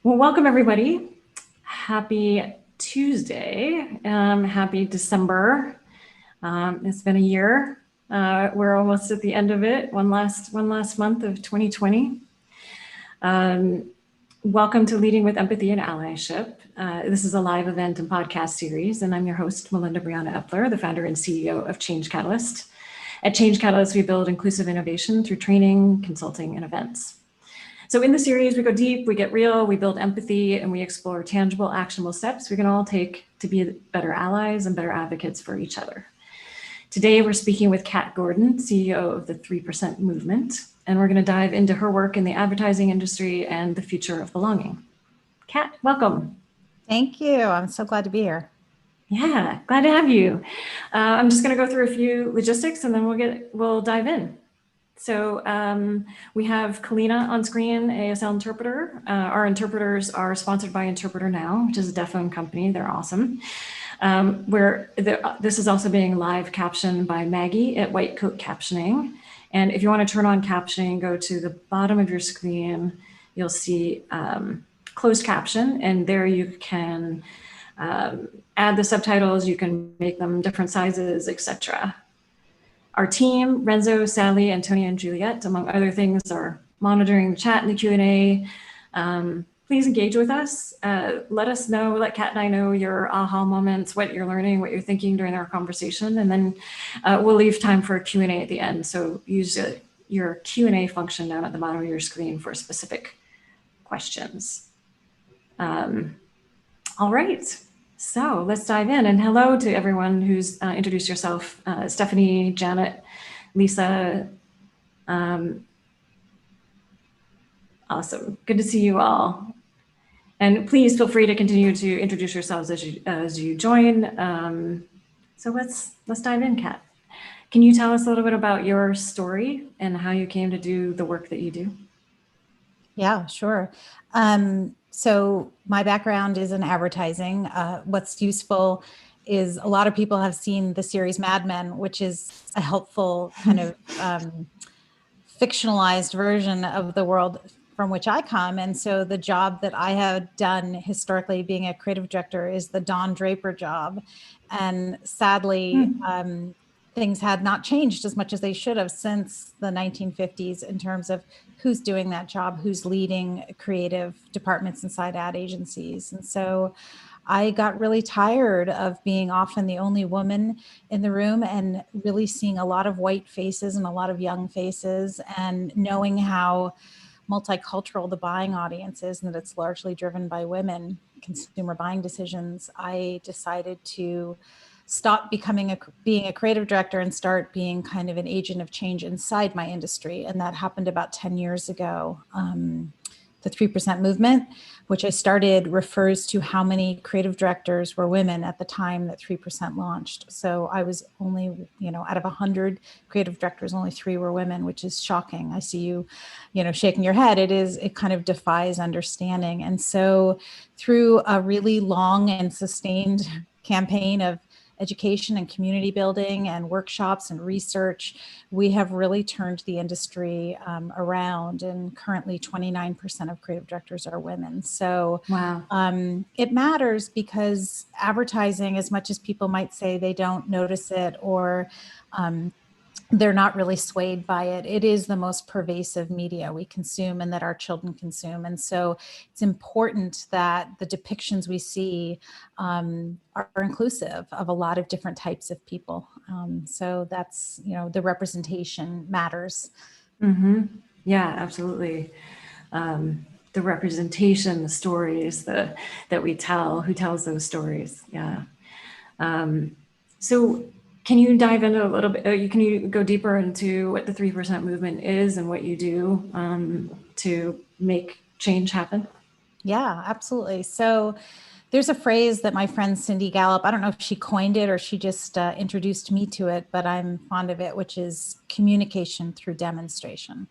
Well, welcome everybody. Happy Tuesday. Happy December. It's been a year. We're almost at the end of it. One last month of 2020. Welcome to Leading with Empathy and Allyship. This is a live event and podcast series, and I'm your host, Melinda Briana Epler, the founder and CEO of Change Catalyst. At Change Catalyst, we build inclusive innovation through training, consulting, and events. So in the series, we go deep, we get real, we build empathy, and we explore tangible, actionable steps we can all take to be better allies and better advocates for each other. Today, we're speaking with Kat Gordon, CEO of the 3% Movement, and we're going to dive into her work in the advertising industry and the future of belonging. Kat, welcome. Thank you. I'm so glad to be here. Yeah, glad to have you. I'm just going to go through a few logistics and then we'll dive in. So we have Kalina on screen, ASL interpreter. Our interpreters are sponsored by Interpreter Now, which is a deaf phone company. They're awesome. This is also being live captioned by Maggie at White Coat Captioning. And if you want to turn on captioning, go to the bottom of your screen. You'll see closed caption, and there you can add the subtitles. You can make them different sizes, etc. Our team, Renzo, Sally, Antonia, and Juliet, among other things, are monitoring the chat and the Q&A. Please engage with us. Let us know, let Kat and I know your aha moments, what you're learning, what you're thinking during our conversation, and then we'll leave time for a Q&A at the end. So use your Q&A function down at the bottom of your screen for specific questions. All right. So let's dive in, and hello to everyone who's introduced yourself. Stephanie, Janet, Lisa. Awesome, good to see you all. And please feel free to continue to introduce yourselves as you join. So let's dive in, Kat. Can you tell us a little bit about your story and how you came to do the work that you do? Yeah, sure. So my background is in advertising. What's useful is a lot of people have seen the series Mad Men, which is a helpful kind of fictionalized version of the world from which I come. And so the job that I have done historically, being a creative director, is the Don Draper job. And sadly, things had not changed as much as they should have since the 1950s in terms of who's doing that job, who's leading creative departments inside ad agencies. And so I got really tired of being often the only woman in the room and really seeing a lot of white faces and a lot of young faces, and knowing how multicultural the buying audience is and that it's largely driven by women, consumer buying decisions. I decided to stop being a creative director and start being kind of an agent of change inside my industry. And that happened about 10 years ago. The 3% Movement, which I started, refers to how many creative directors were women at the time that 3% launched. So I was only, out of 100 creative directors, only 3 were women, which is shocking. I see you, shaking your head. It kind of defies understanding. And so through a really long and sustained campaign of education and community building and workshops and research, we have really turned the industry around, and currently 29% of creative directors are women. So wow. It matters because advertising, as much as people might say they don't notice it or they're not really swayed by it, it is the most pervasive media we consume and that our children consume. And so it's important that the depictions we see are inclusive of a lot of different types of people. So that's, the representation matters. Mm-hmm. Yeah, absolutely. The representation, the stories that we tell, who tells those stories. Yeah. So can you dive into a little bit, can you go deeper into what the 3% Movement is and what you do to make change happen? Yeah, absolutely. So there's a phrase that my friend Cindy Gallup, I don't know if she coined it or she just introduced me to it, but I'm fond of it, which is communication through demonstration.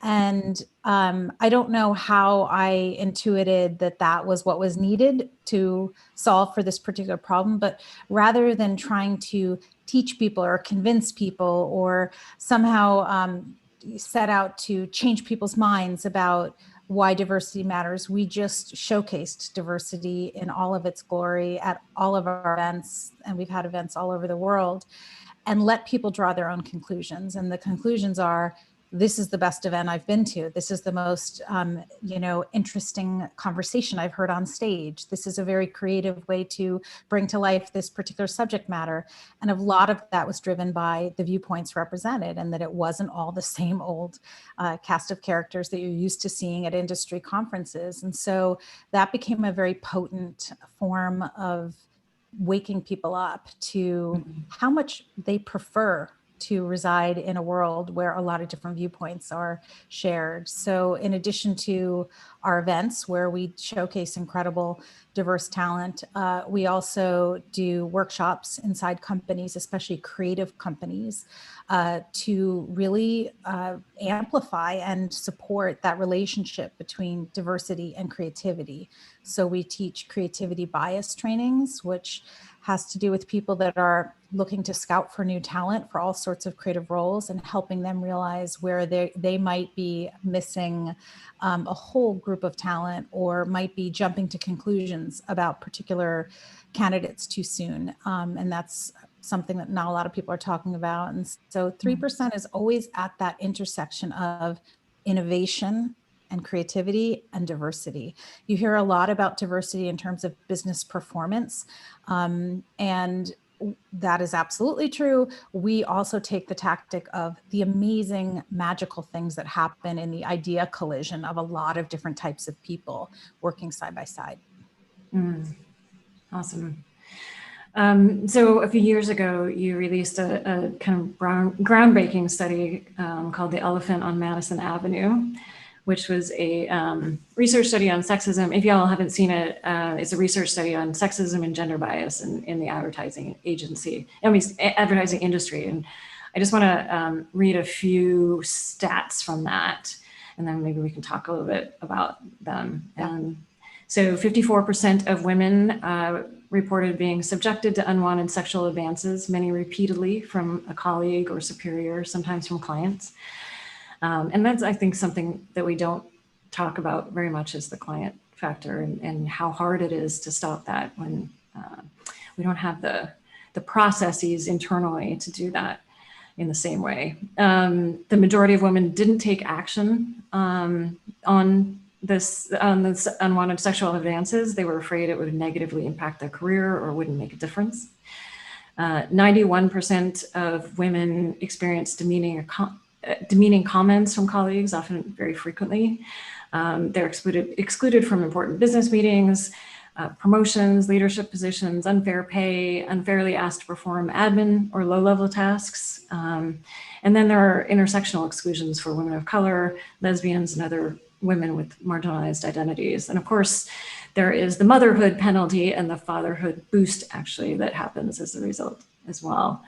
And I don't know how I intuited that was what was needed to solve for this particular problem, but rather than trying to teach people or convince people or somehow set out to change people's minds about why diversity matters. We just showcased diversity in all of its glory at all of our events, and we've had events all over the world, and let people draw their own conclusions. And the conclusions are, this is the best event I've been to. This is the most, interesting conversation I've heard on stage. This is a very creative way to bring to life this particular subject matter. And a lot of that was driven by the viewpoints represented, and that it wasn't all the same old cast of characters that you're used to seeing at industry conferences. And so that became a very potent form of waking people up to how much they prefer to reside in a world where a lot of different viewpoints are shared. So in addition to our events where we showcase incredible diverse talent, we also do workshops inside companies, especially creative companies, to really amplify and support that relationship between diversity and creativity. So we teach creativity bias trainings, which has to do with people that are looking to scout for new talent for all sorts of creative roles, and helping them realize where they might be missing a whole group of talent, or might be jumping to conclusions about particular candidates too soon. And that's something that not a lot of people are talking about. And so 3% is always at that intersection of innovation and creativity and diversity. You hear a lot about diversity in terms of business performance, and that is absolutely true. We also take the tactic of the amazing magical things that happen in the idea collision of a lot of different types of people working side by side. Awesome. So a few years ago, you released a kind of groundbreaking study called The Elephant on Madison Avenue, which was a research study on sexism. If y'all haven't seen it, it's a research study on sexism and gender bias in the advertising advertising industry. And I just want to read a few stats from that, and then maybe we can talk a little bit about them. So 54% of women reported being subjected to unwanted sexual advances, many repeatedly from a colleague or superior, sometimes from clients. And that's, I think, something that we don't talk about very much, is the client factor, and how hard it is to stop that when we don't have the processes internally to do that in the same way. The majority of women didn't take action on this unwanted sexual advances. They were afraid it would negatively impact their career or wouldn't make a difference. 91% of women experienced demeaning comments from colleagues, often very frequently. They're excluded from important business meetings, promotions, leadership positions, unfair pay, unfairly asked to perform admin or low-level tasks. And then there are intersectional exclusions for women of color, lesbians, and other women with marginalized identities. And of course, there is the motherhood penalty and the fatherhood boost, actually, that happens as a result as well.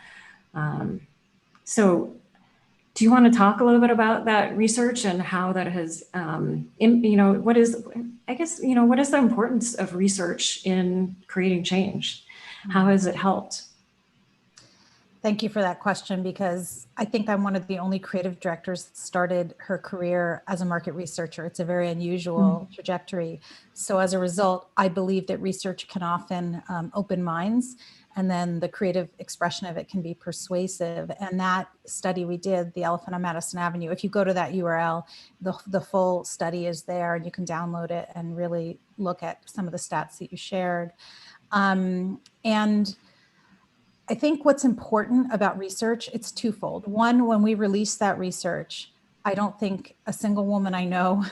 So do you want to talk a little bit about that research and how that has, what is the importance of research in creating change? How has it helped? Thank you for that question, because I think I'm one of the only creative directors that started her career as a market researcher. It's a very unusual trajectory. So as a result, I believe that research can often open minds, and then the creative expression of it can be persuasive. And that study we did, The Elephant on Madison Avenue, if you go to that URL, the full study is there, and you can download it and really look at some of the stats that you shared. And I think what's important about research, it's twofold. One, when we released that research, I don't think a single woman I know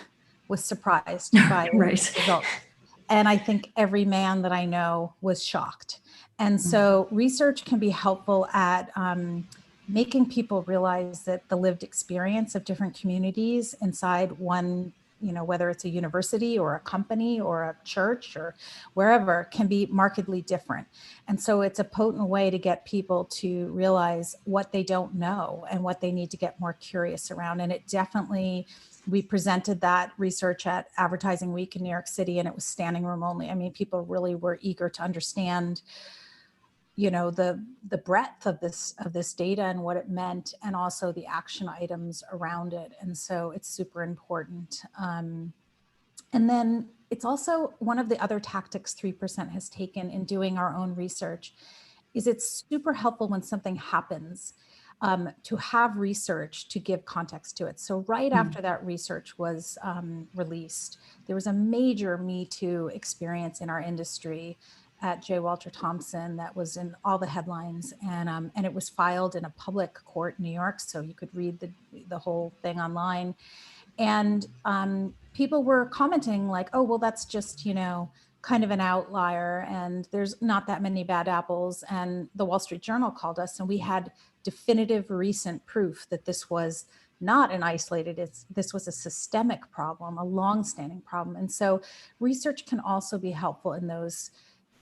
was surprised by the results. And I think every man that I know was shocked. And so research can be helpful at making people realize that the lived experience of different communities inside one, whether it's a university or a company or a church or wherever, can be markedly different. And so it's a potent way to get people to realize what they don't know and what they need to get more curious around. And it definitely, we presented that research at Advertising Week in New York City, and it was standing room only. I mean, people really were eager to understand the breadth of this data and what it meant, and also the action items around it. And so it's super important. And then it's also one of the other tactics 3% has taken in doing our own research is it's super helpful when something happens to have research to give context to it. So right after that research was released, there was a major Me Too experience in our industry at J. Walter Thompson that was in all the headlines, and it was filed in a public court in New York, so you could read the whole thing online. And people were commenting like, oh, well, that's just, kind of an outlier, and there's not that many bad apples. And the Wall Street Journal called us, and we had definitive recent proof that this was not an isolated, this was a systemic problem, a long-standing problem. And so research can also be helpful in those,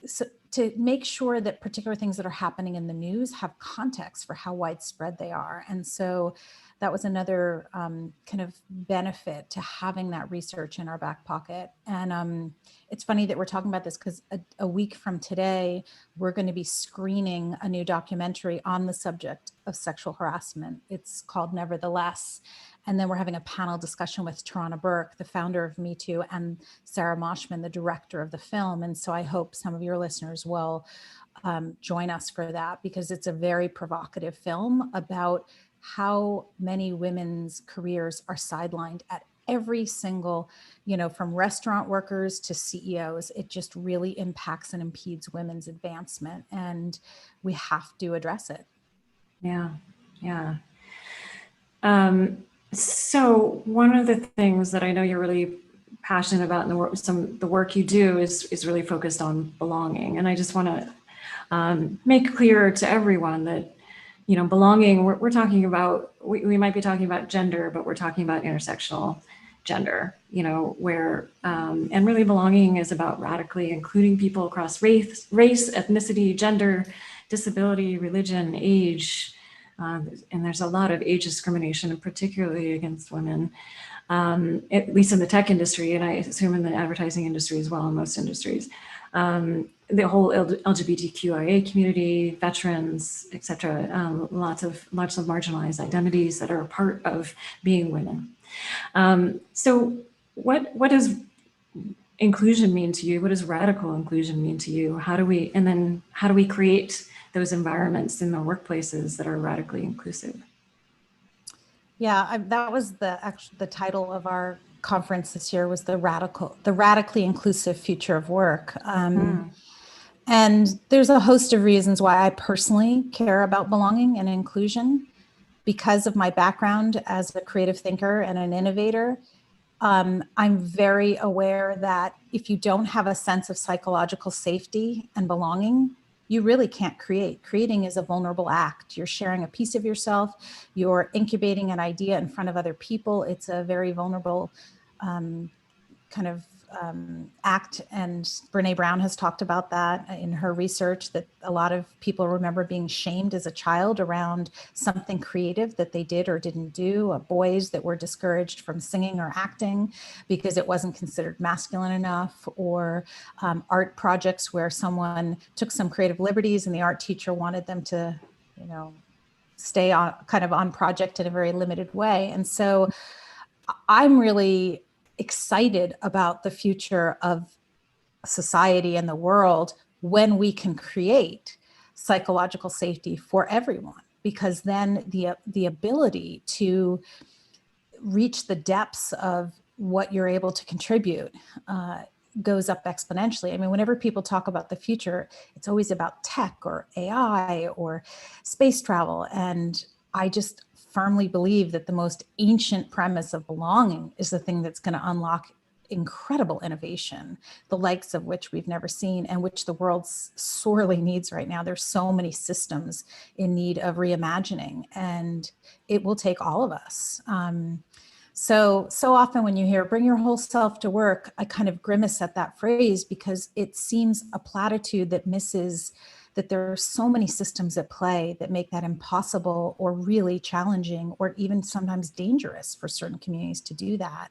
so to make sure that particular things that are happening in the news have context for how widespread they are. And so that was another kind of benefit to having that research in our back pocket. And it's funny that we're talking about this because a week from today, we're going to be screening a new documentary on the subject of sexual harassment. It's called Nevertheless. And then we're having a panel discussion with Tarana Burke, the founder of Me Too, and Sarah Moshman, the director of the film. And so I hope some of your listeners will join us for that, because it's a very provocative film about how many women's careers are sidelined at every single, from restaurant workers to CEOs. It just really impacts and impedes women's advancement, and we have to address it. Yeah. So one of the things that I know you're really passionate about in the work you do is really focused on belonging. And I just want to make clear to everyone that, belonging, we're talking about, we might be talking about gender, but we're talking about intersectional gender, where, and really belonging is about radically including people across race, ethnicity, gender, disability, religion, age, and there's a lot of age discrimination, and particularly against women, at least in the tech industry, and I assume in the advertising industry as well, in most industries. The whole LGBTQIA community, veterans, et cetera, lots of marginalized identities that are a part of being women. So what does inclusion mean to you? What does radical inclusion mean to you? How do we create those environments in the workplaces that are radically inclusive? Yeah, that was the title of our conference this year, was the radically inclusive future of work. And there's a host of reasons why I personally care about belonging and inclusion. Because of my background as a creative thinker and an innovator, I'm very aware that if you don't have a sense of psychological safety and belonging, you really can't create. Creating is a vulnerable act. You're sharing a piece of yourself. You're incubating an idea in front of other people. It's a very vulnerable kind of act. And Brene Brown has talked about that in her research, that a lot of people remember being shamed as a child around something creative that they did or didn't do, boys that were discouraged from singing or acting because it wasn't considered masculine enough, or art projects where someone took some creative liberties and the art teacher wanted them to, stay on kind of on project in a very limited way. And so I'm really excited about the future of society and the world when we can create psychological safety for everyone, because then the ability to reach the depths of what you're able to contribute goes up exponentially. I mean, whenever people talk about the future, it's always about tech or AI or space travel. And I just firmly believe that the most ancient premise of belonging is the thing that's going to unlock incredible innovation, the likes of which we've never seen and which the world sorely needs right now. There's so many systems in need of reimagining, and it will take all of us. So often when you hear bring your whole self to work, I kind of grimace at that phrase, because it seems a platitude that misses that there are so many systems at play that make that impossible or really challenging or even sometimes dangerous for certain communities to do that.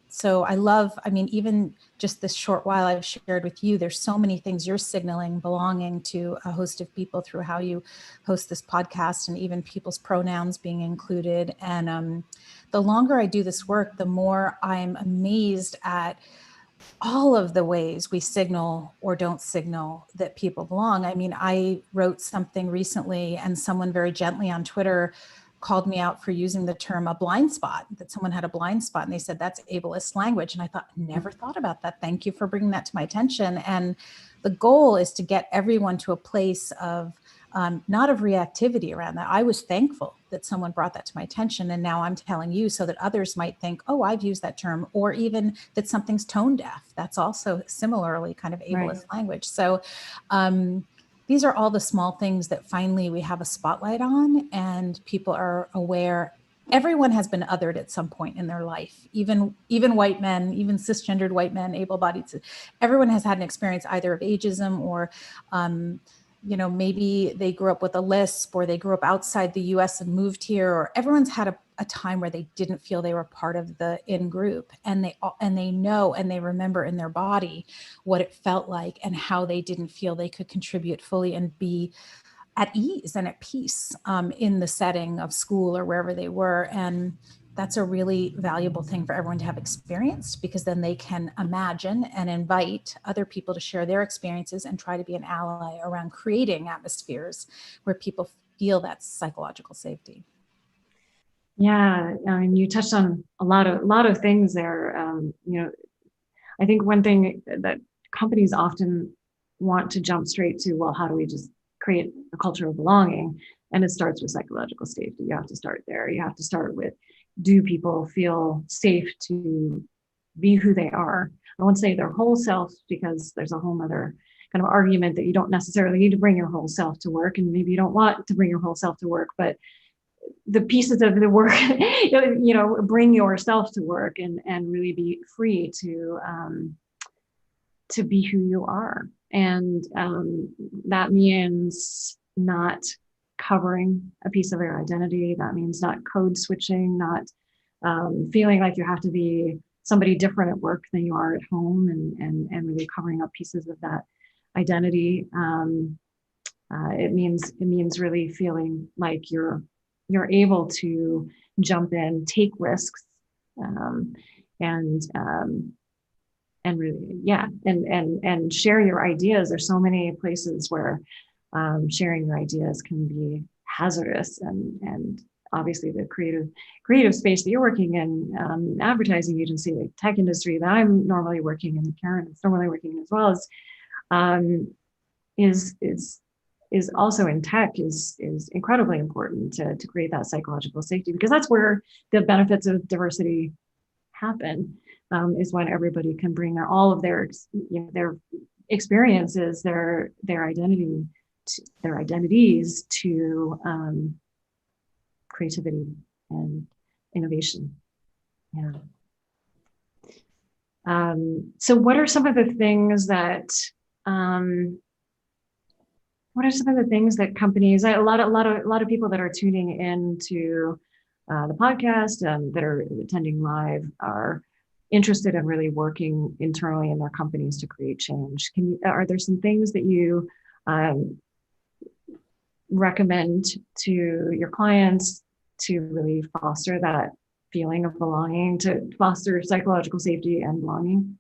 So I love, I mean, even just this short while I've shared with you, there's so many things you're signaling belonging to a host of people through how you host this podcast, and even people's pronouns being included. And the longer I do this work, the more I'm amazed at all of the ways we signal or don't signal that people belong. I mean, I wrote something recently and someone very gently on Twitter called me out for using the term a blind spot, that someone had a blind spot, and they said that's ableist language. And I thought, never thought about that. Thank you for bringing that to my attention. And the goal is to get everyone to a place of not of reactivity around that. I was thankful that someone brought that to my attention, and now I'm telling you so that others might think, oh, I've used that term, or even that something's tone deaf. That's also similarly kind of ableist language. So these are all the small things that finally we have a spotlight on, and people are aware. Everyone has been othered at some point in their life, even white men, even cisgendered white men, able-bodied. Everyone has had an experience either of ageism or maybe they grew up with a lisp, or they grew up outside the US and moved here, or everyone's had a time where they didn't feel they were part of the in group, and they know and they remember in their body what it felt like and how they didn't feel they could contribute fully and be at ease and at peace in the setting of school or wherever they were. And that's a really valuable thing for everyone to have experienced, because then they can imagine and invite other people to share their experiences and try to be an ally around creating atmospheres where people feel that psychological safety. Yeah, I mean, you touched on a lot of things there. I think one thing that companies often want to jump straight to, well, how do we just create a culture of belonging? And it starts with psychological safety. You have to start there. You have to start with, do people feel safe to be who they are? I won't say their whole self, because there's a whole other kind of argument that you don't necessarily need to bring your whole self to work, and maybe you don't want to bring your whole self to work, but the pieces of the work, bring yourself to work and really be free to be who you are. And that means not covering a piece of your identity. That means not code switching, not feeling like you have to be somebody different at work than you are at home, and really covering up pieces of that identity. It means really feeling like you're able to jump in, take risks, and really, and share your ideas. There's so many places where sharing your ideas can be hazardous, and obviously the creative space that you're working in, advertising agency, like tech industry that I'm normally working in, Karen is normally working in as well, is also in tech is incredibly important to create that psychological safety, because that's where the benefits of diversity happen, is when everybody can bring all of their experiences, their identities to creativity and innovation. Yeah. So what are some of the things that companies, a lot of people that are tuning in to the podcast, that are attending live, are interested in really working internally in their companies to create change? Are there some things that you recommend to your clients to really foster that feeling of belonging, to foster psychological safety and belonging?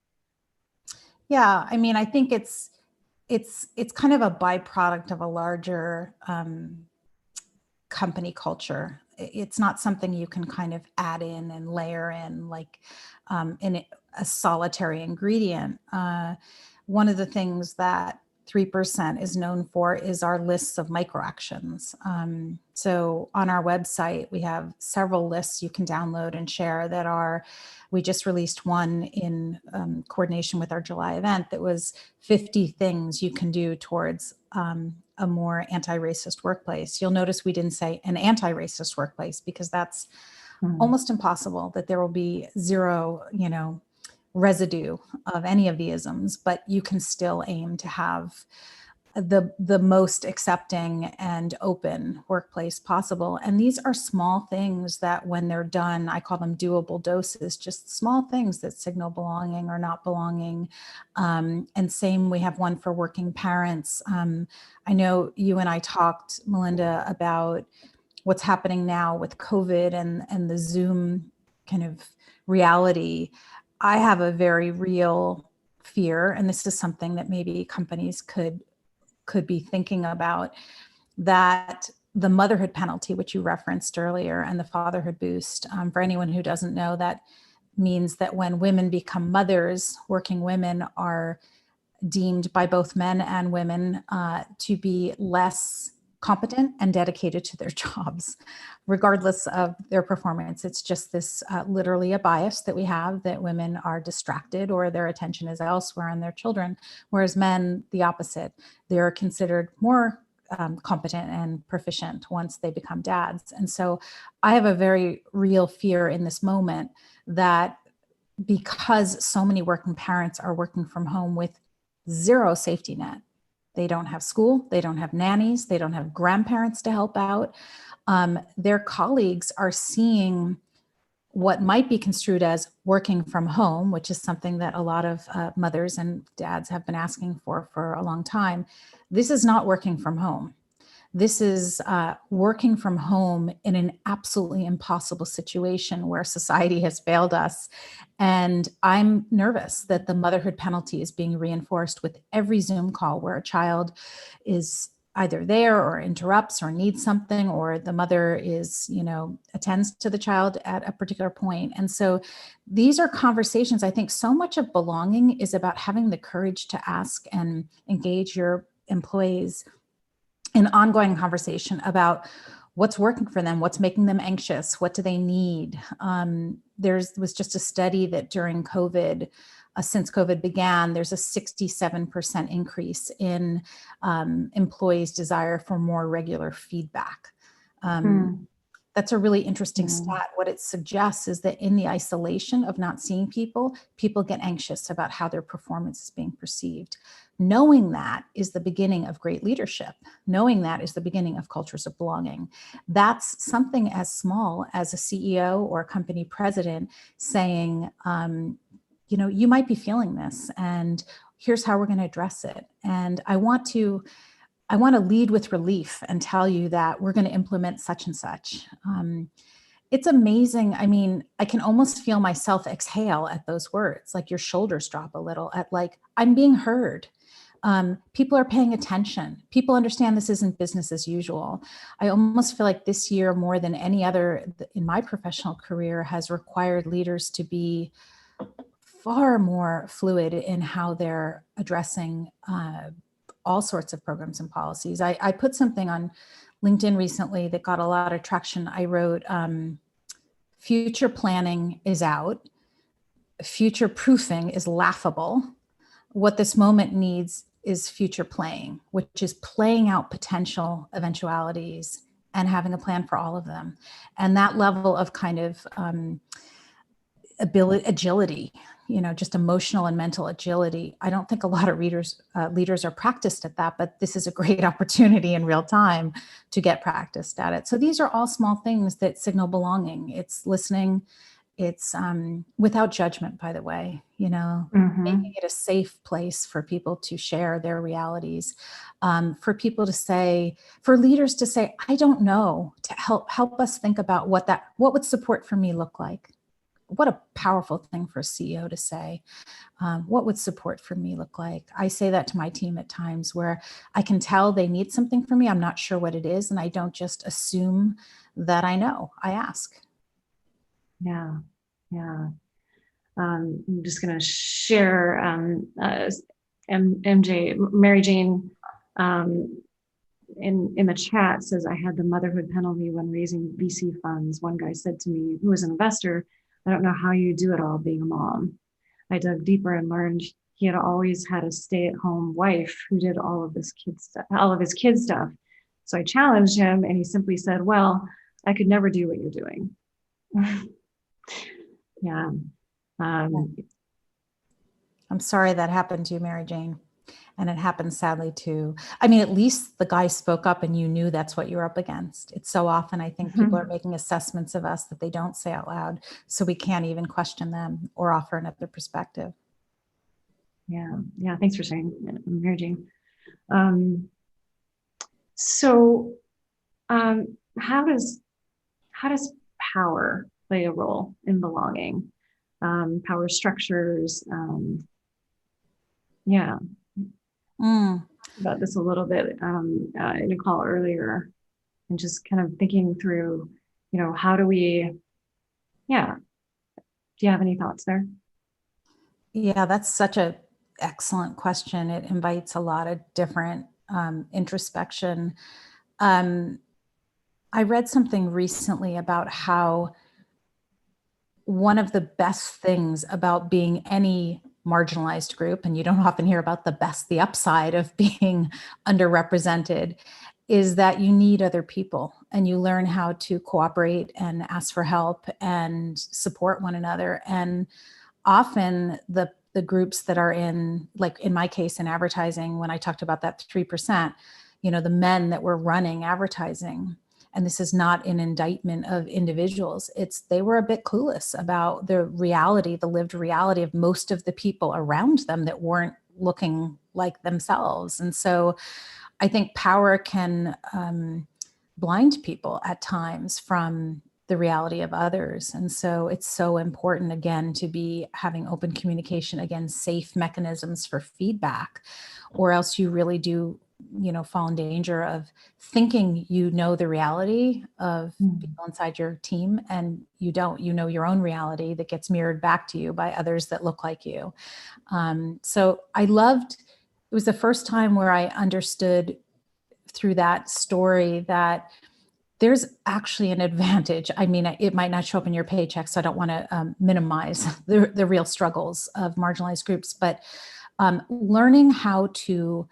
Yeah, I mean, I think it's kind of a byproduct of a larger company culture. It's not something you can kind of add in and layer in like in a solitary ingredient. One of the things that 3% is known for is our lists of microactions. So on our website, we have several lists you can download and share that are, we just released one in coordination with our July event that was 50 things you can do towards a more anti-racist workplace. You'll notice we didn't say an anti-racist workplace, because that's almost impossible, that there will be zero, residue of any of the isms, but you can still aim to have the most accepting and open workplace possible. And these are small things that when they're done, I call them doable doses, just small things that signal belonging or not belonging. And same, we have one for working parents. I know you and I talked, Melinda, about what's happening now with COVID and the Zoom kind of reality. I have a very real fear, and this is something that maybe companies could be thinking about, that the motherhood penalty, which you referenced earlier, and the fatherhood boost, for anyone who doesn't know, that means that when women become mothers, working women are deemed by both men and women to be less competent and dedicated to their jobs, regardless of their performance. It's just this literally a bias that we have, that women are distracted or their attention is elsewhere on their children, whereas men, the opposite. They're considered more competent and proficient once they become dads. And so I have a very real fear in this moment that because so many working parents are working from home with zero safety net, they don't have school, they don't have nannies, they don't have grandparents to help out. Their colleagues are seeing what might be construed as working from home, which is something that a lot of mothers and dads have been asking for a long time. This is not working from home. This is working from home in an absolutely impossible situation where society has failed us. And I'm nervous that the motherhood penalty is being reinforced with every Zoom call where a child is either there or interrupts or needs something, or the mother is, attends to the child at a particular point. And so these are conversations. I think so much of belonging is about having the courage to ask and engage your employees in ongoing conversation about what's working for them, what's making them anxious, what do they need. There was just a study that during COVID, since COVID began, there's a 67% increase in employees' desire for more regular feedback. That's a really interesting stat. What it suggests is that in the isolation of not seeing people, people get anxious about how their performance is being perceived. Knowing that is the beginning of great leadership. Knowing that is the beginning of cultures of belonging. That's something as small as a CEO or a company president saying, you might be feeling this, and here's how we're going to address it. And I want to lead with relief and tell you that we're going to implement such and such. It's amazing. I mean, I can almost feel myself exhale at those words, like your shoulders drop a little at like, I'm being heard. People are paying attention. People understand this isn't business as usual. I almost feel like this year, more than any other in my professional career, has required leaders to be far more fluid in how they're addressing all sorts of programs and policies. I put something on LinkedIn recently that got a lot of traction. I wrote, future planning is out. Future proofing is laughable. What this moment needs is future playing, which is playing out potential eventualities and having a plan for all of them. And that level of kind of agility, just emotional and mental agility. I don't think a lot of leaders are practiced at that, but this is a great opportunity in real time to get practiced at it. So these are all small things that signal belonging. It's listening. It's without judgment, by the way, making it a safe place for people to share their realities, for people to say, for leaders to say, I don't know, to help us think about what would support for me look like. What a powerful thing for a CEO to say. What would support for me look like? I say that to my team at times where I can tell they need something from me. I'm not sure what it is. And I don't just assume that I know. I ask. Yeah. I'm just going to share Mary Jane in the chat says, I had the motherhood penalty when raising VC funds. One guy said to me, who was an investor, I don't know how you do it all being a mom. I dug deeper and learned he had always had a stay-at-home wife who did all of his kids stuff. So I challenged him and he simply said, well, I could never do what you're doing. Yeah. I'm sorry that happened to you, Mary Jane. And it happens sadly too. I mean, at least the guy spoke up and you knew that's what you're up against. It's so often, I think people are making assessments of us that they don't say out loud. So we can't even question them or offer another perspective. Yeah. Yeah. Thanks for sharing, Mary Jane. So how does power play a role in belonging? Power structures. Yeah. About this a little bit in a call earlier, and just kind of thinking through, how do we, yeah. Do you have any thoughts there? Yeah, that's such a excellent question. It invites a lot of different introspection. I read something recently about how one of the best things about being any marginalized group, and you don't often hear about the upside of being underrepresented, is that you need other people and you learn how to cooperate and ask for help and support one another. And often the groups that are in, like in my case in advertising, when I talked about that 3%, the men that were running advertising, and this is not an indictment of individuals, they were a bit clueless about the lived reality of most of the people around them that weren't looking like themselves. And so I think power can blind people at times from the reality of others. And so it's so important, again, to be having open communication, again, safe mechanisms for feedback, or else you really do, fall in danger of thinking the reality of people inside your team, and you don't. Your own reality that gets mirrored back to you by others that look like you. So it was the first time where I understood through that story that there's actually an advantage. I mean, it might not show up in your paycheck, so I don't want to minimize the real struggles of marginalized groups, but learning how to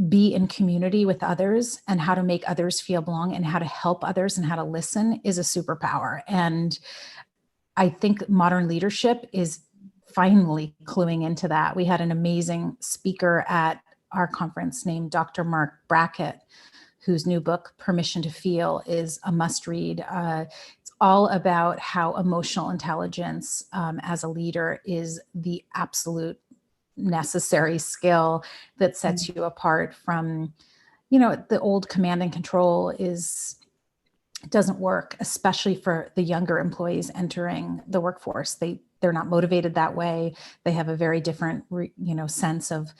be in community with others and how to make others feel belong and how to help others and how to listen is a superpower. And I think modern leadership is finally cluing into that. We had an amazing speaker at our conference named Dr. Mark Brackett, whose new book, Permission to Feel, is a must read. It's all about how emotional intelligence as a leader is the absolute necessary skill that sets you apart from, the old command and control doesn't work, especially for the younger employees entering the workforce. They're not motivated that way. They have a very different, sense of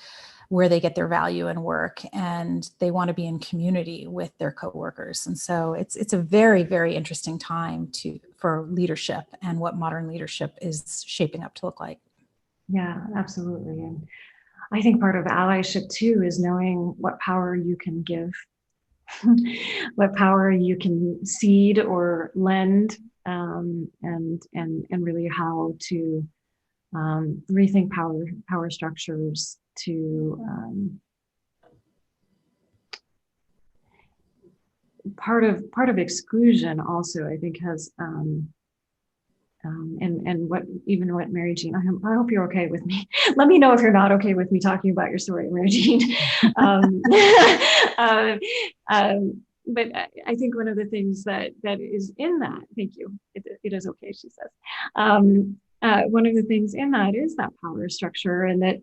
where they get their value in work, and they want to be in community with their coworkers. And so it's a very, very interesting time for leadership and what modern leadership is shaping up to look like. Yeah, absolutely. And I think part of allyship too is knowing what power you can give, what power you can cede or lend, and really how to rethink power structures to part of exclusion also, I think, has and what Mary Jean, I hope you're okay with me. Let me know if you're not okay with me talking about your story, Mary Jean. But I think one of the things that is in that, thank you, it is okay, she says. One of the things in that is that power structure, and that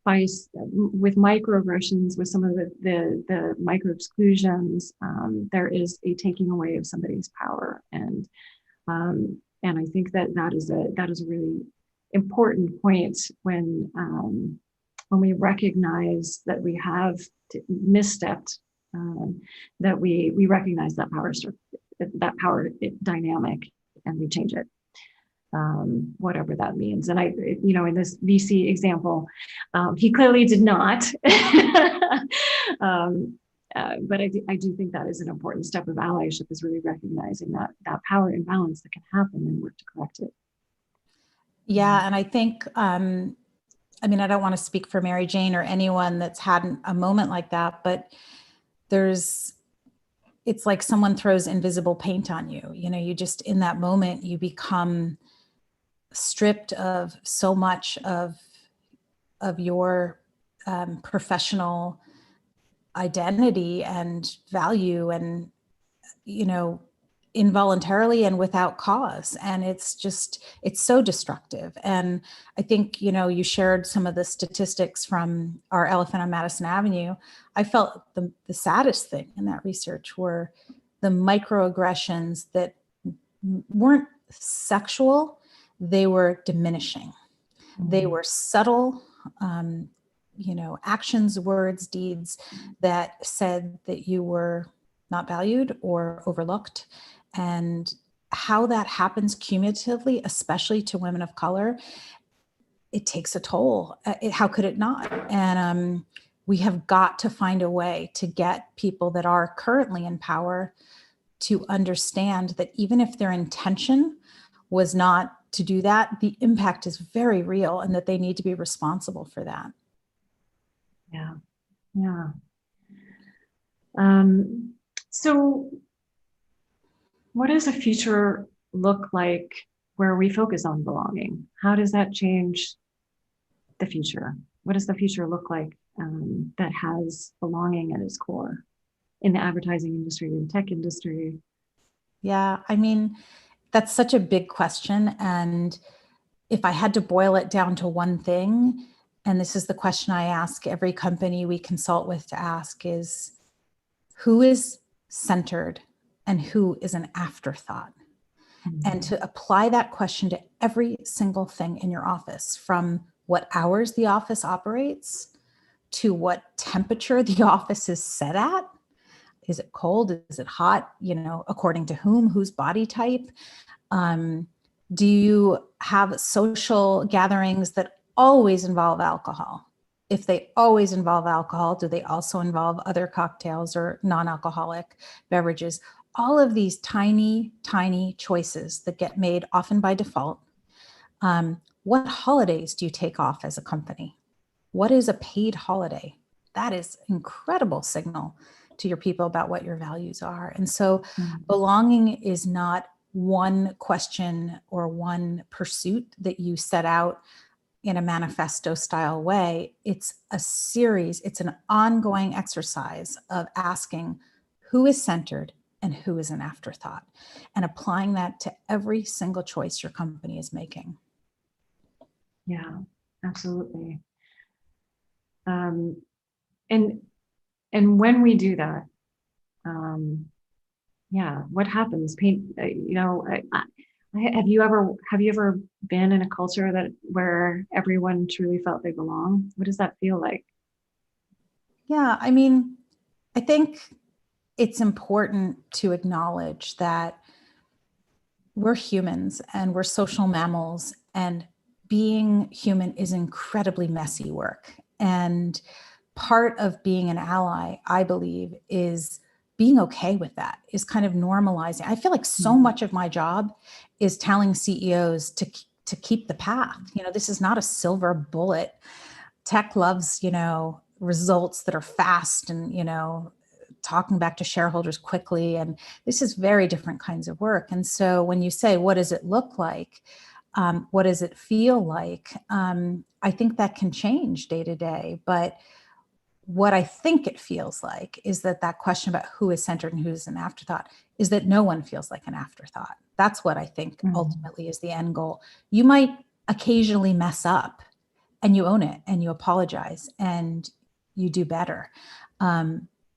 with microaggressions, with some of the micro exclusions, there is a taking away of somebody's power, and I think that is a really important point when we recognize that we have misstepped, that we recognize that power dynamic, and we change it, whatever that means. And in this VC example, he clearly did not. But I do think that is an important step of allyship, is really recognizing that power imbalance that can happen and work to correct it. Yeah, and I think, I don't want to speak for Mary Jane or anyone that's had a moment like that, but it's like someone throws invisible paint on you. You just, in that moment, you become stripped of so much of your professional identity and value, and, involuntarily and without cause. And it's so destructive. And I think, you shared some of the statistics from our Elephant on Madison Avenue. I felt the saddest thing in that research were the microaggressions that weren't sexual, they were diminishing. They were subtle, actions, words, deeds that said that you were not valued or overlooked. And how that happens cumulatively, especially to women of color, it takes a toll. How could it not? And we have got to find a way to get people that are currently in power to understand that even if their intention was not to do that, the impact is very real, and that they need to be responsible for that. Yeah. Yeah. So what does the future look like where we focus on belonging? How does that change the future? What does the future look like that has belonging at its core in the advertising industry, in the tech industry? Yeah, I mean, that's such a big question. And if I had to boil it down to one thing, and this is the question I ask every company we consult with to ask, is who is centered and who is an afterthought? And to apply that question to every single thing in your office, from what hours the office operates to what temperature the office is set at. Is it cold? Is it hot? According to whom, whose body type? Do you have social gatherings that always involve alcohol? If they always involve alcohol, do they also involve other cocktails or non-alcoholic beverages? All of these tiny, tiny choices that get made often by default. What holidays do you take off as a company? What is a paid holiday? That is incredible signal to your people about what your values are. And so belonging is not one question or one pursuit that you set out in a manifesto style way. It's a series, it's an ongoing exercise of asking who is centered and who is an afterthought, and applying that to every single choice your company is making. Yeah, absolutely. And when we do that, what happens? Have you ever been in a culture where everyone truly felt they belong? What does that feel like? Yeah, I mean, I think it's important to acknowledge that we're humans and we're social mammals, and being human is incredibly messy work. And part of being an ally, I believe, is being okay with that, is kind of normalizing. I feel like so much of my job is telling CEOs to keep the path. This is not a silver bullet. Tech loves, results that are fast and, talking back to shareholders quickly. And this is very different kinds of work. And so when you say, what does it look like? What does it feel like? I think that can change day to day. But what I think it feels like is that question about who is centered and who's an afterthought is that no one feels like an afterthought. That's what I think ultimately is the end goal. You might occasionally mess up, and you own it, and you apologize, and you do better.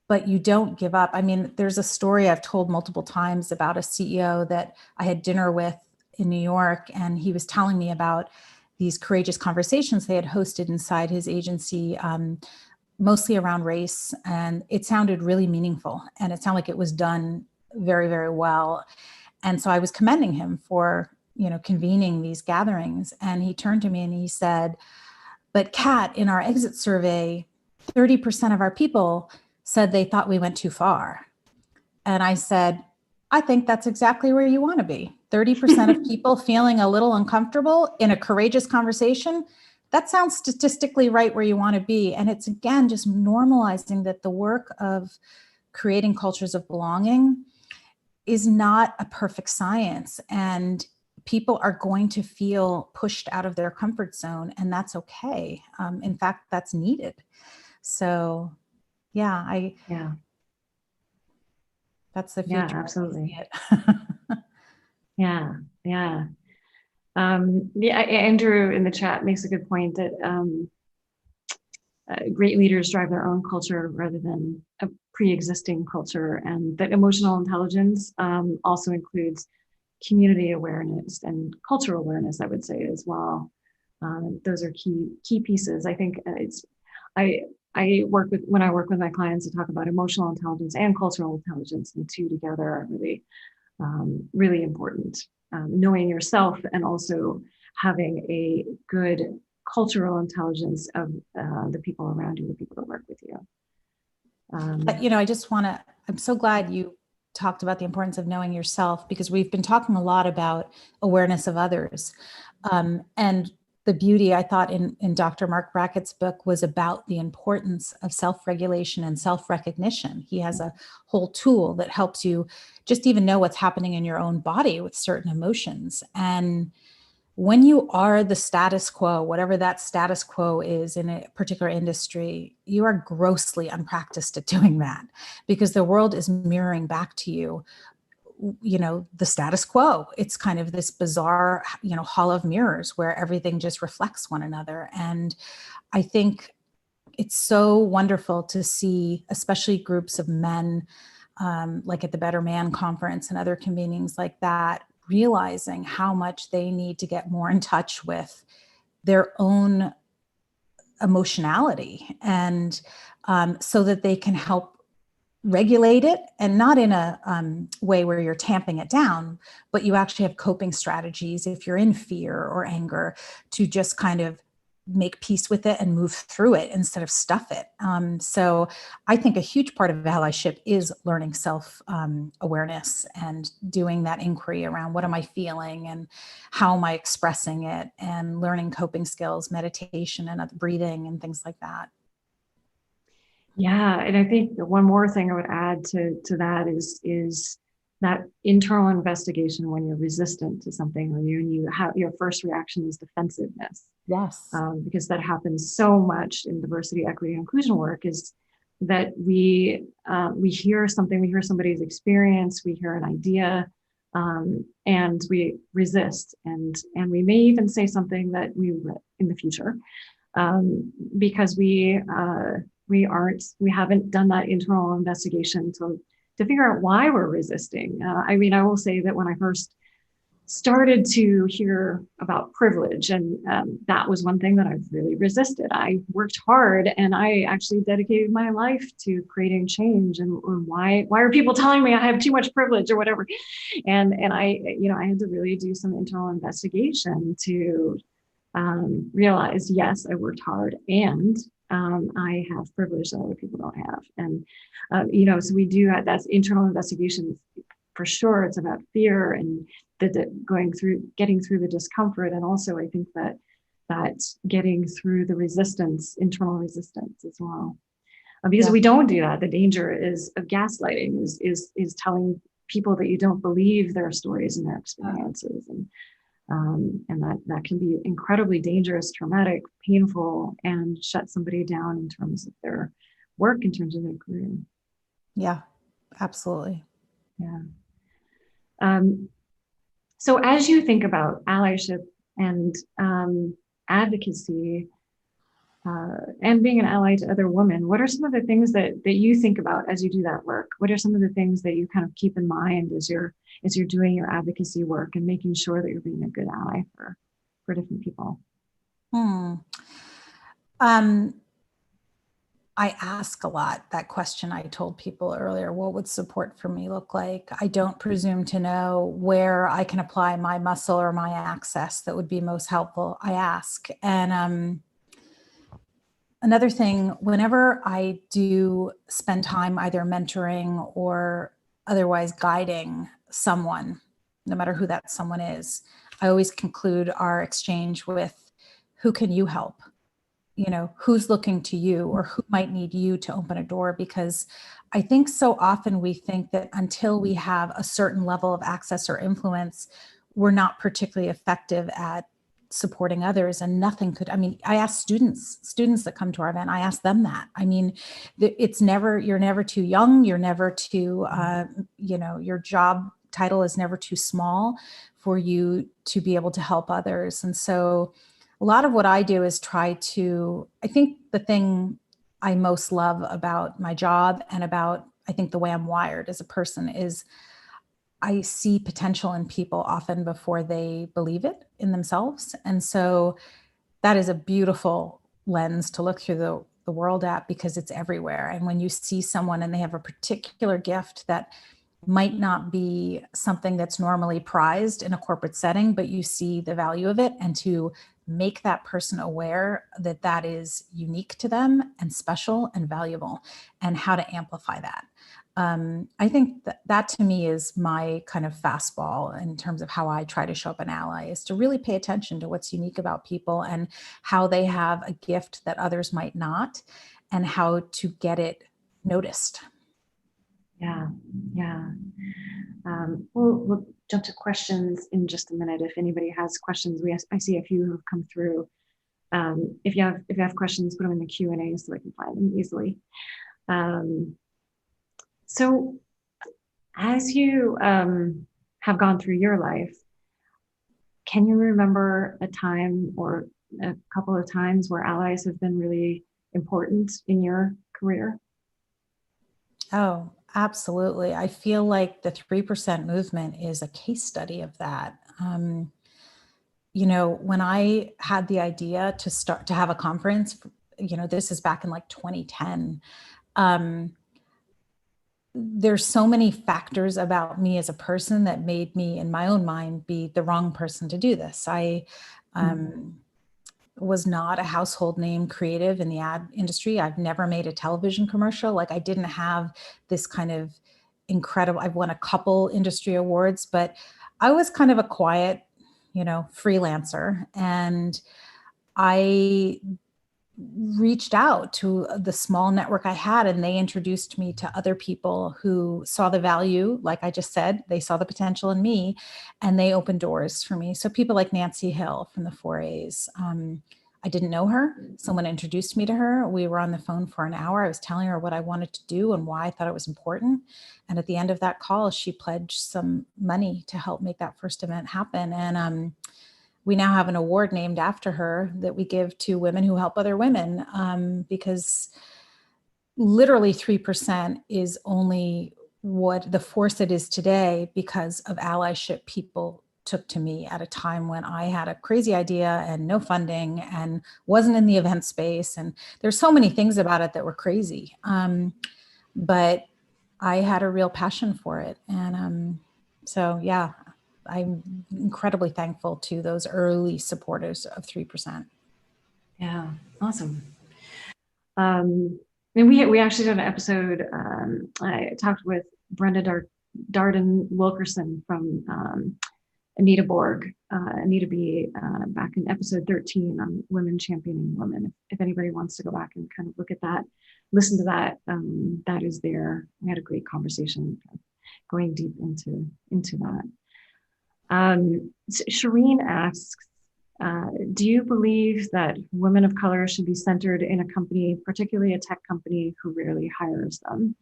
But you don't give up. I mean, there's a story I've told multiple times about a CEO that I had dinner with in New York, and he was telling me about these courageous conversations they had hosted inside his agency, mostly around race. And it sounded really meaningful, and it sounded like it was done very, very well. And so I was commending him for, convening these gatherings. And he turned to me and he said, but Kat, in our exit survey, 30% of our people said they thought we went too far. And I said, I think that's exactly where you want to be. 30% of people feeling a little uncomfortable in a courageous conversation. That sounds statistically right where you want to be. And it's, again, just normalizing that the work of creating cultures of belonging is not a perfect science. And people are going to feel pushed out of their comfort zone, and that's okay. In fact, that's needed. So yeah, Yeah. that's the Yeah, future. absolutely. Yeah. Yeah. Yeah, Andrew in the chat makes a good point that great leaders drive their own culture rather than a pre-existing culture, and that emotional intelligence also includes community awareness and cultural awareness, I would say, as well. Those are key pieces. I think I I work with when I work with my clients to talk about emotional intelligence and cultural intelligence, and the two together are really important. Knowing yourself and also having a good cultural intelligence of the people around you, the people that work with you. But, I'm so glad you talked about the importance of knowing yourself, because we've been talking a lot about awareness of others. And the beauty, I thought, in Dr. Mark Brackett's book was about the importance of self-regulation and self-recognition. He has a whole tool that helps you just even know what's happening in your own body with certain emotions. And when you are the status quo, whatever that status quo is in a particular industry, you are grossly unpracticed at doing that, because the world is mirroring back to you, the status quo. It's kind of this bizarre, hall of mirrors where everything just reflects one another. And I think it's so wonderful to see, especially groups of men, like at the Better Man Conference and other convenings like that, realizing how much they need to get more in touch with their own emotionality, and so that they can help regulate it, and not in a way where you're tamping it down, but you actually have coping strategies if you're in fear or anger, to just kind of make peace with it and move through it instead of stuff it. So I think a huge part of allyship is learning self-awareness and doing that inquiry around what am I feeling and how am I expressing it, and learning coping skills, meditation and breathing and things like that. Yeah, and I think one more thing I would add to that is that internal investigation when you're resistant to something, or you have your first reaction is defensiveness. Yes. Because that happens so much in diversity, equity, and inclusion work, is that we hear something, we hear somebody's experience, we hear an idea, and we resist, and we may even say something that we regret in the future, because we haven't done that internal investigation to figure out why we're resisting. I will say that when I first started to hear about privilege, and that was one thing that I really resisted. I worked hard, and I actually dedicated my life to creating change. And why are people telling me I have too much privilege or whatever? And I had to really do some internal investigation to realize, yes, I worked hard, and I have privilege that other people don't have. And so we do have that's internal investigation for sure. It's about fear and getting through the discomfort, and also I think that getting through the resistance, internal resistance as well. Because if we don't do that, the danger is of gaslighting, is telling people that you don't believe their stories and their experiences, and that can be incredibly dangerous, traumatic, painful, and shut somebody down in terms of their work, in terms of their career. Yeah, absolutely. Yeah. So as you think about allyship and advocacy, and being an ally to other women, what are some of the things that you think about as you do that work? What are some of the things that you kind of keep in mind as you're doing your advocacy work and making sure that you're being a good ally for different people? I ask a lot that question. I told people earlier, what would support for me look like? I don't presume to know where I can apply my muscle or my access that would be most helpful. I ask. And another thing, whenever I do spend time either mentoring or otherwise guiding someone, no matter who that someone is, I always conclude our exchange with, who can you help? Who's looking to you, or who might need you to open a door? Because I think so often we think that until we have a certain level of access or influence, we're not particularly effective at supporting others, and nothing could, I mean, I ask students that come to our event, I ask them that. I mean, it's never, you're never too young, you're never too, your job title is never too small for you to be able to help others. And so a lot of what I do is try to, I think the thing I most love about my job and about, I think the way I'm wired as a person is I see potential in people often before they believe it in themselves. And so that is a beautiful lens to look through the world at, because it's everywhere. And when you see someone and they have a particular gift that might not be something that's normally prized in a corporate setting, but you see the value of it, and to make that person aware that that is unique to them and special and valuable, and how to amplify that. I think that to me is my kind of fastball in terms of how I try to show up an ally, is to really pay attention to what's unique about people and how they have a gift that others might not, and how to get it noticed. Yeah, yeah. We'll jump to questions in just a minute. If anybody has questions, I see a few who have come through. If you have questions, put them in the Q&A so I can find them easily. So as you have gone through your life, can you remember a time or a couple of times where allies have been really important in your career? Oh, absolutely. I feel like the 3% movement is a case study of that. When I had the idea to start to have a conference, this is back in like 2010. There's so many factors about me as a person that made me, in my own mind, be the wrong person to do this. I was not a household name creative in the ad industry. I've never made a television commercial. Like, I didn't have this kind of incredible, I've won a couple industry awards, but I was kind of a quiet, freelancer. And I reached out to the small network I had, and they introduced me to other people who saw the value. Like I just said, they saw the potential in me, and they opened doors for me. So people like Nancy Hill from the 4As, I didn't know her. Someone introduced me to her. We were on the phone for an hour. I was telling her what I wanted to do and why I thought it was important. And at the end of that call, she pledged some money to help make that first event happen. And we now have an award named after her that we give to women who help other women, because literally 3% is only what the force it is today because of allyship people took to me at a time when I had a crazy idea and no funding and wasn't in the event space. And there's so many things about it that were crazy. But I had a real passion for it. And so, yeah, I'm incredibly thankful to those early supporters of 3%. Yeah, awesome. And we actually did an episode. I talked with Brenda Darden Wilkerson from Anita Borg, Anita B, back in episode 13 on women championing women. If anybody wants to go back and kind of look at that, listen to that, that is there. We had a great conversation going deep into that. Shireen asks, do you believe that women of color should be centered in a company, particularly a tech company who rarely hires them?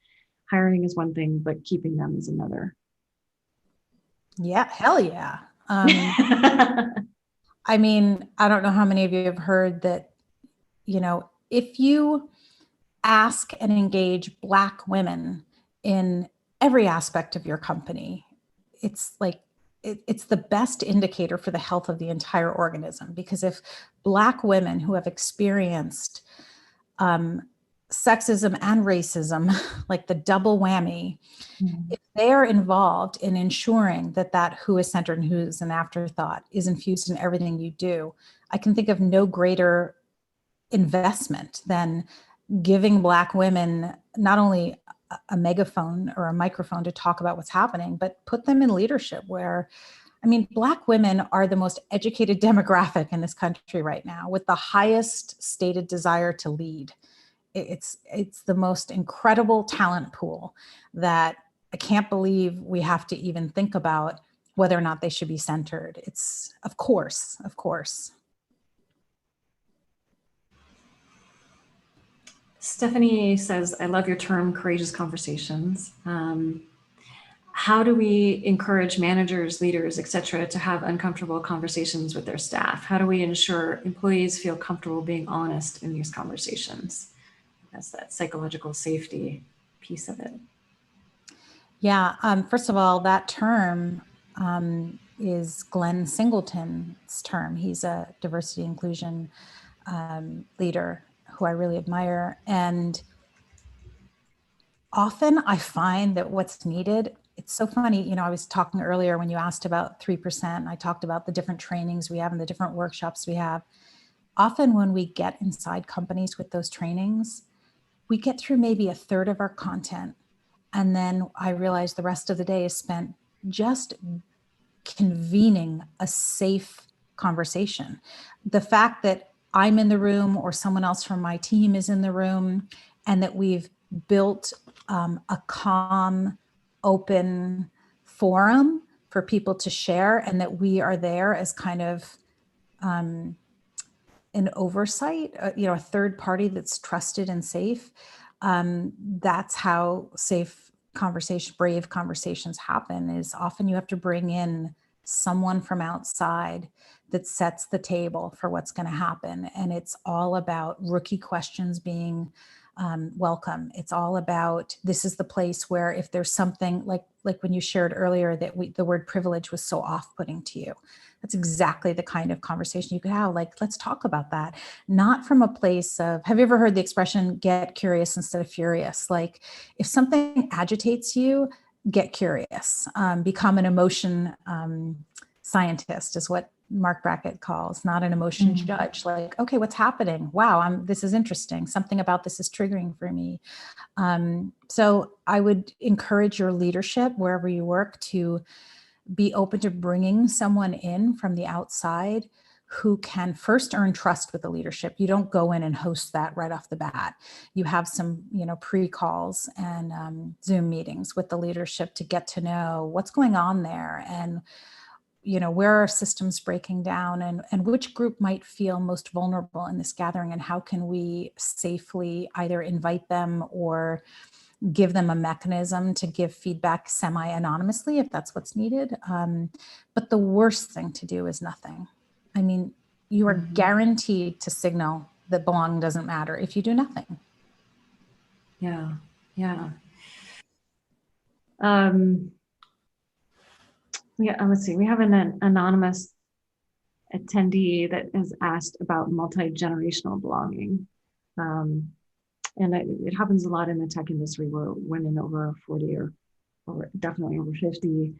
Hiring is one thing, but keeping them is another. Yeah, hell yeah. I mean, I don't know how many of you have heard that, if you ask and engage Black women in every aspect of your company, it's like, it's the best indicator for the health of the entire organism. Because if Black women who have experienced sexism and racism, like the double whammy, if they are involved in ensuring that who is centered and who is an afterthought is infused in everything you do, I can think of no greater investment than giving Black women not only a megaphone or a microphone to talk about what's happening, but put them in leadership where, I mean, Black women are the most educated demographic in this country right now, with the highest stated desire to lead. It's the most incredible talent pool that I can't believe we have to even think about whether or not they should be centered. It's of course. Stephanie says, I love your term, courageous conversations. How do we encourage managers, leaders, et cetera, to have uncomfortable conversations with their staff? How do we ensure employees feel comfortable being honest in these conversations? That's that psychological safety piece of it. Yeah, first of all, that term is Glenn Singleton's term. He's a diversity inclusion leader who I really admire. And often I find that what's needed, it's so funny, you know, I was talking earlier when you asked about 3%, I talked about the different trainings we have and the different workshops we have. Often when we get inside companies with those trainings, we get through maybe a third of our content. And then I realize the rest of the day is spent just convening a safe conversation. The fact that I'm in the room or someone else from my team is in the room, and that we've built a calm, open forum for people to share, and that we are there as kind of an oversight, you know, a third party that's trusted and safe. That's how safe conversation, brave conversations happen. Is often you have to bring in someone from outside that sets the table for what's going to happen. And it's all about rookie questions being welcome. It's all about, this is the place where if there's something like when you shared earlier that the word privilege was so off-putting to you, that's exactly the kind of conversation you could have. Like, let's talk about that. Not from a place of, have you ever heard the expression, get curious instead of furious? Like, if something agitates you, get curious. Become an emotion scientist is what Mark Brackett calls, not an emotion judge. Like, okay, what's happening? Wow, this is interesting. Something about this is triggering for me. So I would encourage your leadership wherever you work to be open to bringing someone in from the outside who can first earn trust with the leadership. You don't go in and host that right off the bat. You have some, you know, pre-calls and Zoom meetings with the leadership to get to know what's going on there, and you know, where are systems breaking down, and which group might feel most vulnerable in this gathering, and how can we safely either invite them or give them a mechanism to give feedback semi-anonymously if that's what's needed. But the worst thing to do is nothing. I mean, you are guaranteed to signal that belonging doesn't matter if you do nothing. Yeah. Let's see. We have an anonymous attendee that has asked about multi-generational belonging. And it happens a lot in the tech industry where women over 40 or definitely over 50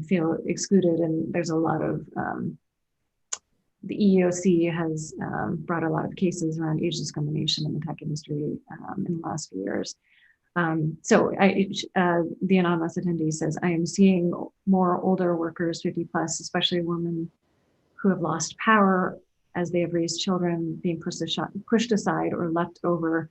feel excluded. And there's a lot of, the EEOC has brought a lot of cases around age discrimination in the tech industry in the last few years. So the anonymous attendee says, I am seeing more older workers, 50 plus, especially women who have lost power as they have raised children, being pushed aside or left over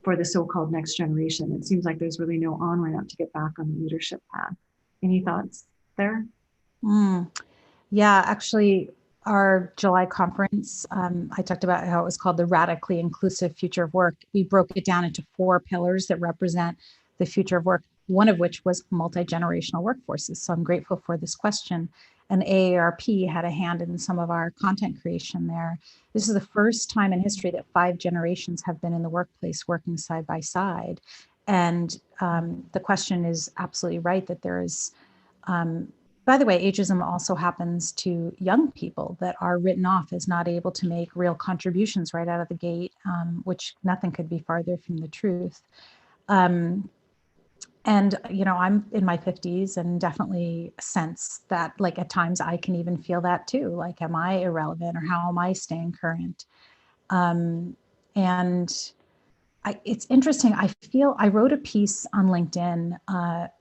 for the so-called next generation. It seems like there's really no on-ramp to get back on the leadership path. Any thoughts there? Yeah, actually, our July conference, I talked about how it was called the Radically Inclusive Future of Work. We broke it down into 4 pillars that represent the future of work, one of which was multi-generational workforces. So I'm grateful for this question. And AARP had a hand in some of our content creation there. This is the first time in history that 5 generations have been in the workplace working side by side. And the question is absolutely right that there is, by the way, ageism also happens to young people that are written off as not able to make real contributions right out of the gate, which nothing could be farther from the truth. And, you know, I'm in my 50s and definitely sense that, like, at times I can even feel that too. Like, am I irrelevant, or how am I staying current? And it's interesting. I wrote a piece on LinkedIn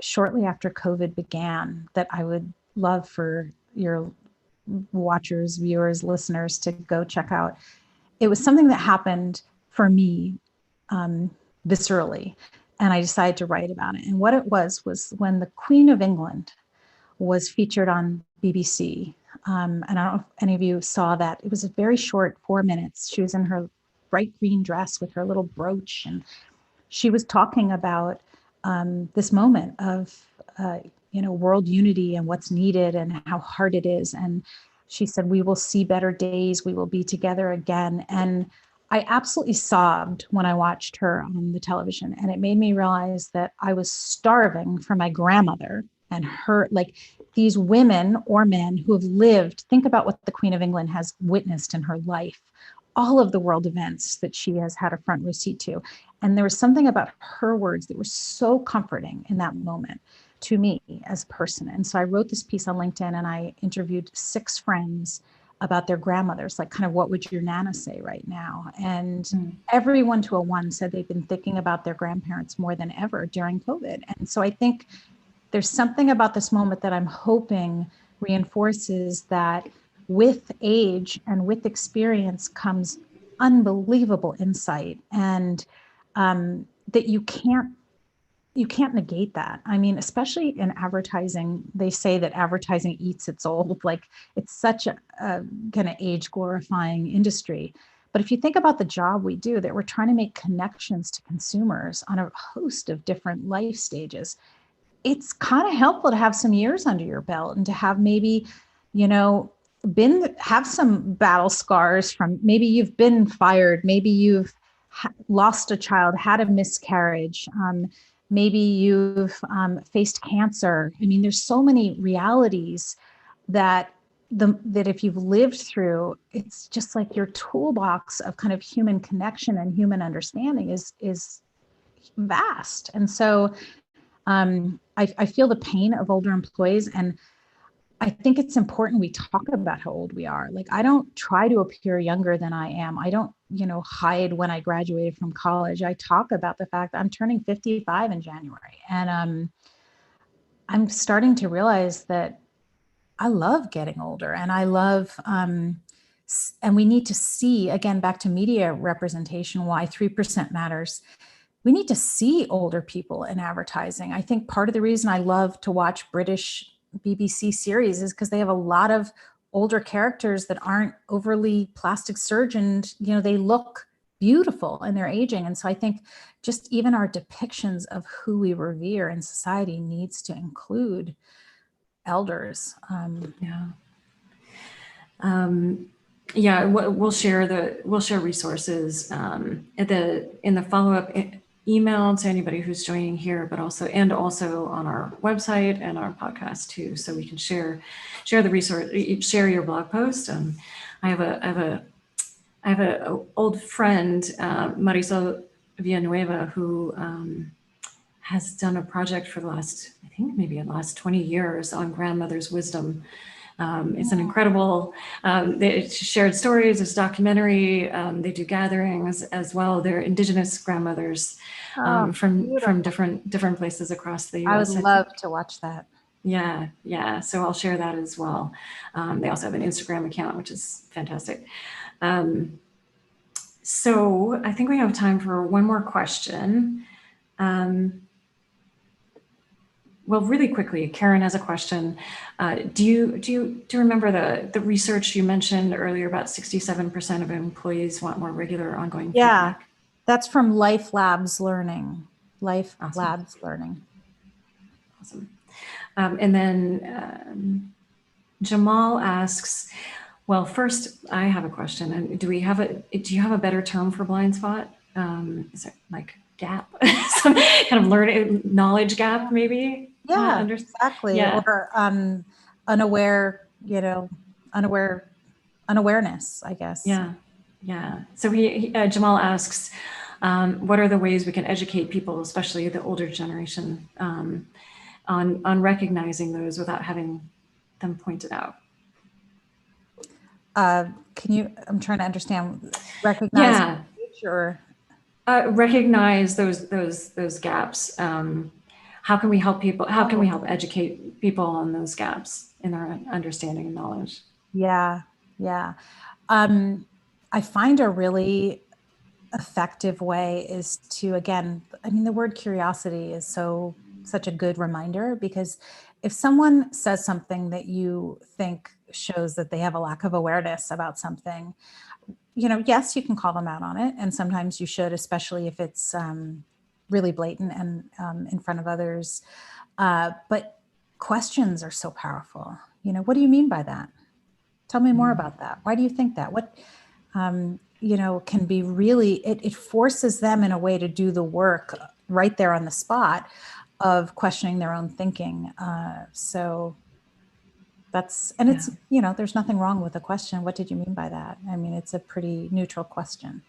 shortly after COVID began that I would love for your watchers, viewers, listeners to go check out. It was something that happened for me viscerally, and I decided to write about it. And what it was when the Queen of England was featured on BBC. And I don't know if any of you saw that. It was a very short 4 minutes. She was in her bright green dress with her little brooch, and she was talking about this moment of world unity and what's needed and how hard it is. And she said, "We will see better days. We will be together again." And I absolutely sobbed when I watched her on the television, and it made me realize that I was starving for my grandmother and her, like, these women or men who have lived. Think about what the Queen of England has witnessed in her life, all of the world events that she has had a front row seat to. And there was something about her words that were so comforting in that moment to me as a person. And so I wrote this piece on LinkedIn, and I interviewed 6 friends about their grandmothers, like, kind of, what would your Nana say right now? And everyone to a one said they've been thinking about their grandparents more than ever during COVID. And so I think there's something about this moment that I'm hoping reinforces that with age and with experience comes unbelievable insight, and that you can't negate that. I mean, especially in advertising, they say that advertising eats its old. Like, it's such a kind of age glorifying industry. But if you think about the job we do, that we're trying to make connections to consumers on a host of different life stages, it's kind of helpful to have some years under your belt and to have maybe, have some battle scars from, maybe you've been fired, maybe you've lost a child, had a miscarriage, maybe you've faced cancer. I mean, there's so many realities that if you've lived through, it's just like your toolbox of kind of human connection and human understanding is vast. And so I feel the pain of older employees, and I think it's important we talk about how old we are. Like, I don't try to appear younger than I am. I don't, hide when I graduated from college. I talk about the fact that I'm turning 55 in January, and I'm starting to realize that I love getting older, and I love, and we need to see, again, back to media representation, why 3% matters. We need to see older people in advertising. I think part of the reason I love to watch British BBC series is because they have a lot of older characters that aren't overly plastic surgeoned. They look beautiful and they're aging. And so I think just even our depictions of who we revere in society needs to include elders. We'll share resources in the follow-up email to anybody who's joining here, but also on our website and our podcast too, so we can share the resource, share your blog post. I have a old friend, Marisol Villanueva, who has done a project for the last 20 years on grandmother's wisdom. It's an incredible, they shared stories, it's documentary, they do gatherings as well. They're Indigenous grandmothers from different places across the US. I would love to watch that. Yeah. So I'll share that as well. They also have an Instagram account, which is fantastic. So I think we have time for one more question. Well, really quickly, Karen has a question. Do you remember the research you mentioned earlier about 67% of employees want more regular ongoing feedback? Yeah, that's from Life Labs Learning. Awesome. And then Jamal asks, well, first I have a question. And do you have a better term for blind spot? Is it like gap? Some kind of learning knowledge gap, maybe? Yeah, exactly. Yeah. Or unawareness, I guess. Yeah. So Jamal asks, what are the ways we can educate people, especially the older generation, on recognizing those without having them pointed out? I'm trying to understand. Recognize or recognize those gaps. How can we help people? How can we help educate people on those gaps in their understanding and knowledge? Yeah. I find a really effective way is to, again, the word curiosity is such a good reminder, because if someone says something that you think shows that they have a lack of awareness about something, yes, you can call them out on it. And sometimes you should, especially if it's really blatant and in front of others. But questions are so powerful. What do you mean by that? Tell me more about that. Why do you think that? What, can be really, it forces them in a way to do the work right there on the spot of questioning their own thinking. So that's, and it's, there's nothing wrong with a question. What did you mean by that? I mean, it's a pretty neutral question.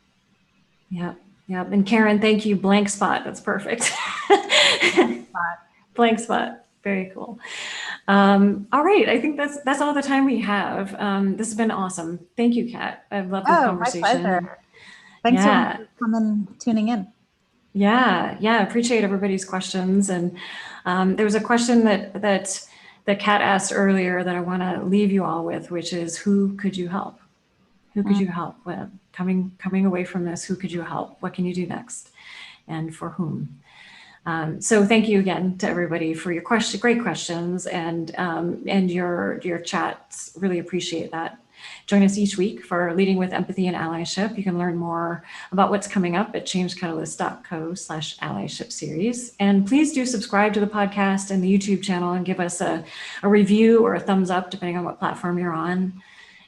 Yeah. Yeah. And Karen, thank you. Blank spot. That's perfect. Blank spot. Very cool. All right. I think that's all the time we have. This has been awesome. Thank you, Kat. I've loved this conversation. My pleasure. Thanks so much for coming, tuning in. Yeah. Yeah. Appreciate everybody's questions. And there was a question that Kat asked earlier that I want to leave you all with, which is, who could you help? Who could you help with coming away from this? Who could you help? What can you do next? And for whom? So thank you again to everybody for your great questions and your chats. Really appreciate that. Join us each week for Leading with Empathy and Allyship. You can learn more about what's coming up at changecatalyst.co/allyship series. And please do subscribe to the podcast and the YouTube channel and give us a review or a thumbs up, depending on what platform you're on.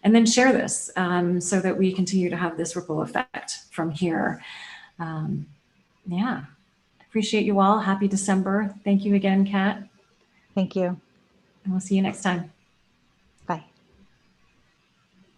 And then share this so that we continue to have this ripple effect from here. Yeah. Appreciate you all. Happy December. Thank you again, Kat. Thank you. And we'll see you next time.